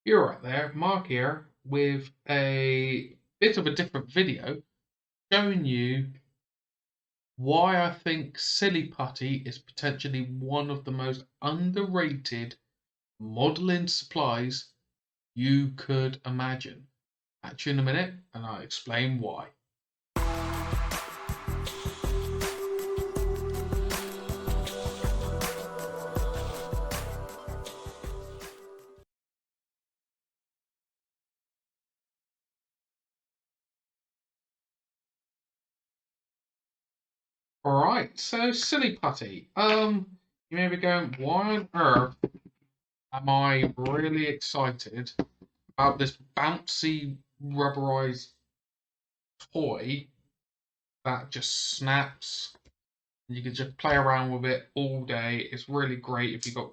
You're right there, Mark here, with a bit of a different video showing you why I think Silly Putty is potentially one of the most underrated modeling supplies you could imagine. Catch you in a minute and I'll explain why. Alright, so Silly Putty. You may be going, why on earth am I really excited about this bouncy rubberized toy that just snaps? You can just play around with it all day. It's really great if you've got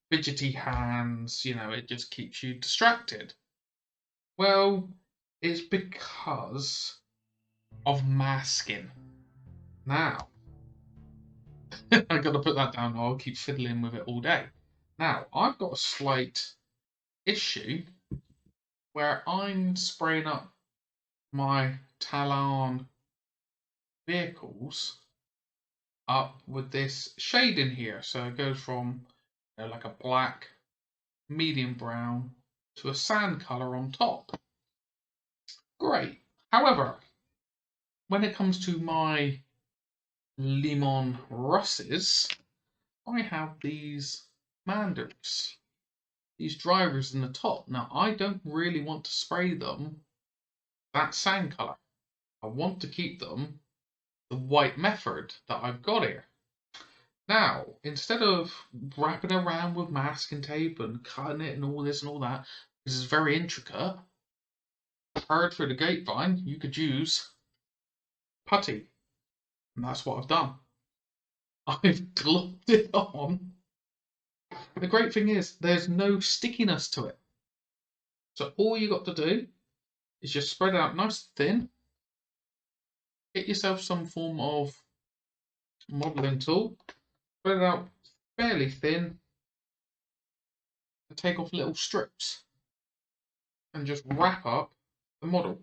fidgety hands, it just keeps you distracted. Well, it's because of masking. Now, I've got to put that down or I'll keep fiddling with it all day. Now, I've got a slight issue where I'm spraying up my Talon vehicles up with this shade in here. So it goes from like a black, medium brown to a sand color on top. Great. However, when it comes to my Lemon Russes, I have these Manders, these drivers in the top. Now, I don't really want to spray them that sand color. I want to keep them the white method that I've got here. Now, instead of wrapping around with masking tape and cutting it and all this and all that, this is very intricate. Heard through the grapevine, you could use putty, and that's what I've done. I've globbed it on. The great thing is, there's no stickiness to it. So all you got to do is just spread it out nice and thin. Get yourself some form of modeling tool. Spread it out fairly thin. And take off little strips. And just wrap up the model.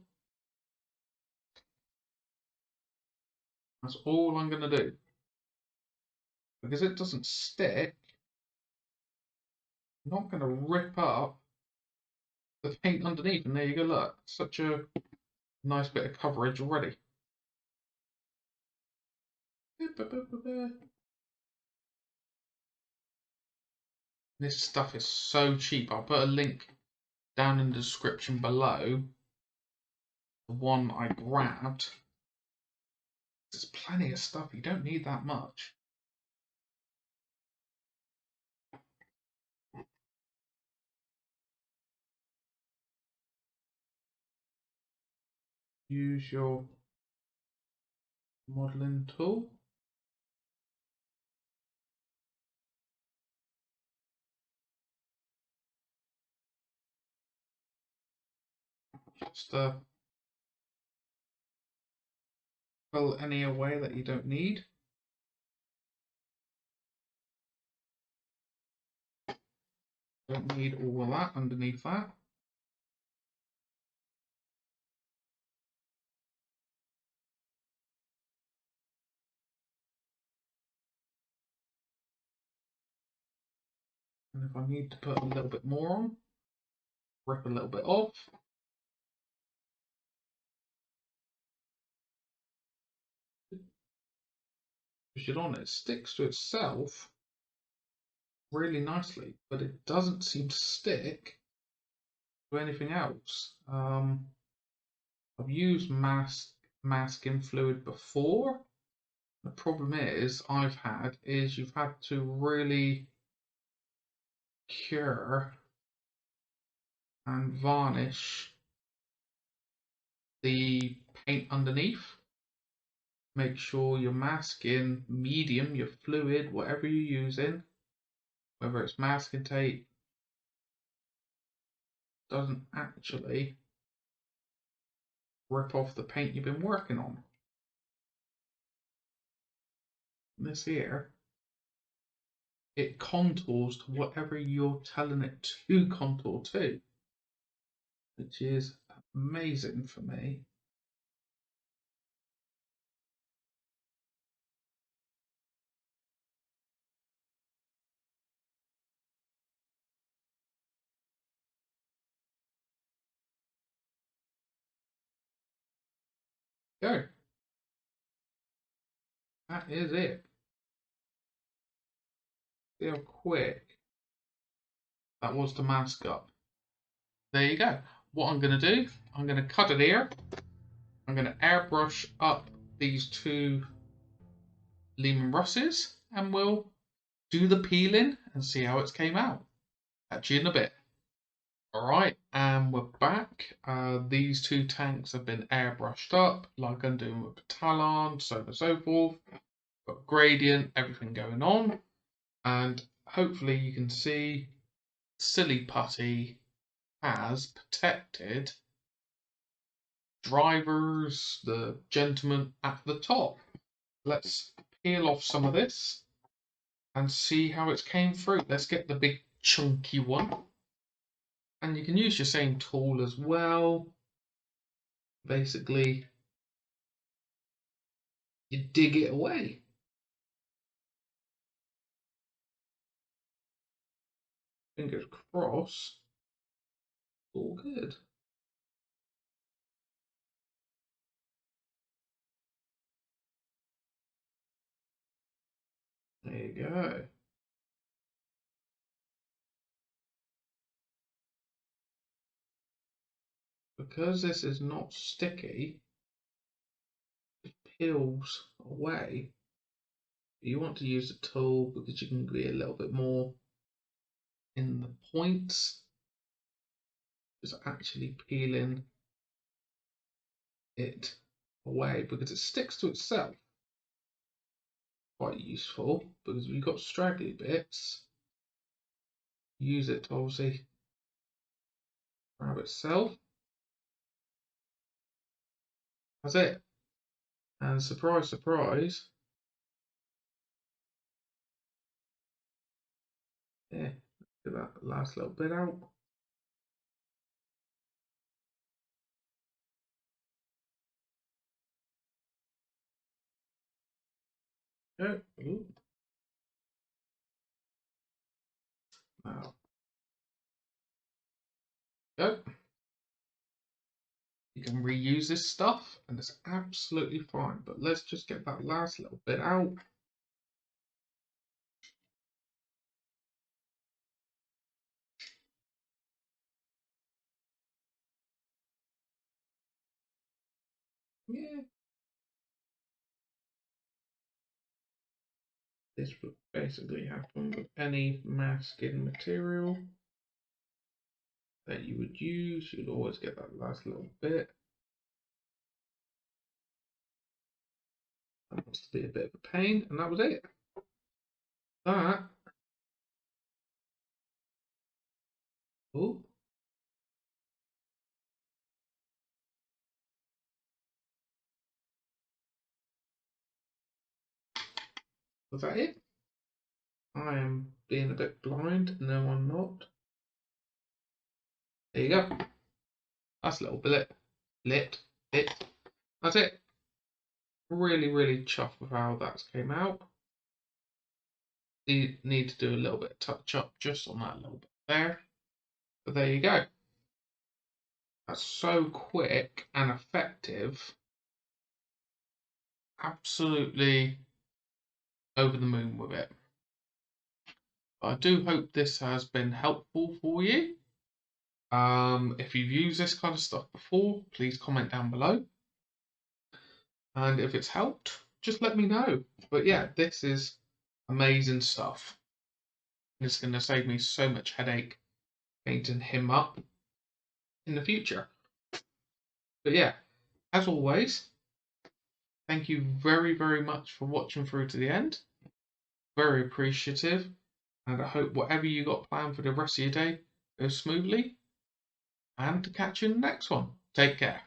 That's all I'm going to do. Because it doesn't stick, I'm not going to rip up the paint underneath. And there you go, look. Such a nice bit of coverage already. This stuff is so cheap. I'll put a link down in the description below. The one I grabbed. There's plenty of stuff. You don't need that much. Use your modeling tool. Just fill any away that you don't need. Don't need all of that underneath that. And if I need to put a little bit more on, rip a little bit off. Push it on, it sticks to itself really nicely, but it doesn't seem to stick to anything else. I've used masking fluid before. The problem is you've had to really cure and varnish the paint underneath. Make sure you're masking medium, your fluid, whatever you're using, whether it's masking tape, doesn't actually rip off the paint you've been working on. This here, it contours to whatever you're telling it to contour to. which is amazing for me. Go. That is it. See how quick that was to mask up. There you go. What I'm going to do, I'm going to cut it here. I'm going to airbrush up these two Lehman Russes and we'll do the peeling and see how it's came out. Catch you in a bit. Alright, and we're back. These two tanks have been airbrushed up, like I'm doing with the Talon, so on and so forth. Got gradient, everything going on. And hopefully you can see silly Putty has protected drivers, the gentleman at the top. Let's peel off some of this and see how it came through. Let's get the big chunky one. And you can use your same tool as well. Basically, you dig it away. Fingers crossed. All good. There you go. Because this is not sticky, it peels away. You want to use a tool because you can be a little bit more in the points. Just actually peeling it away because it sticks to itself. Quite useful because if you've got straggly bits, use it to obviously grab itself. That's it. And surprise, surprise. Yeah, get that last little bit out. Oh, ooh. Now, go. You can reuse this stuff and it's absolutely fine. But let's just get that last little bit out. Yeah. This would basically happen with any masking material that you would use. You'd always get that last little bit. That wants to be a bit of a pain, and that was it. That. Oh. Was that it? I am being a bit blind. No, I'm not. There you go. That's a little bit lit. That's it. Really, really chuffed with how that came out. You need to do a little bit of touch up just on that little bit there. But there you go. That's so quick and effective. Absolutely over the moon with it. I do hope this has been helpful for you. If you've used this kind of stuff before, please comment down below. And if it's helped, just let me know. But yeah, this is amazing stuff. It's going to save me so much headache painting him up in the future. But yeah, as always, thank you very, very much for watching through to the end. Very appreciative. And I hope whatever you got planned for the rest of your day goes smoothly. And to catch you in the next one. Take care.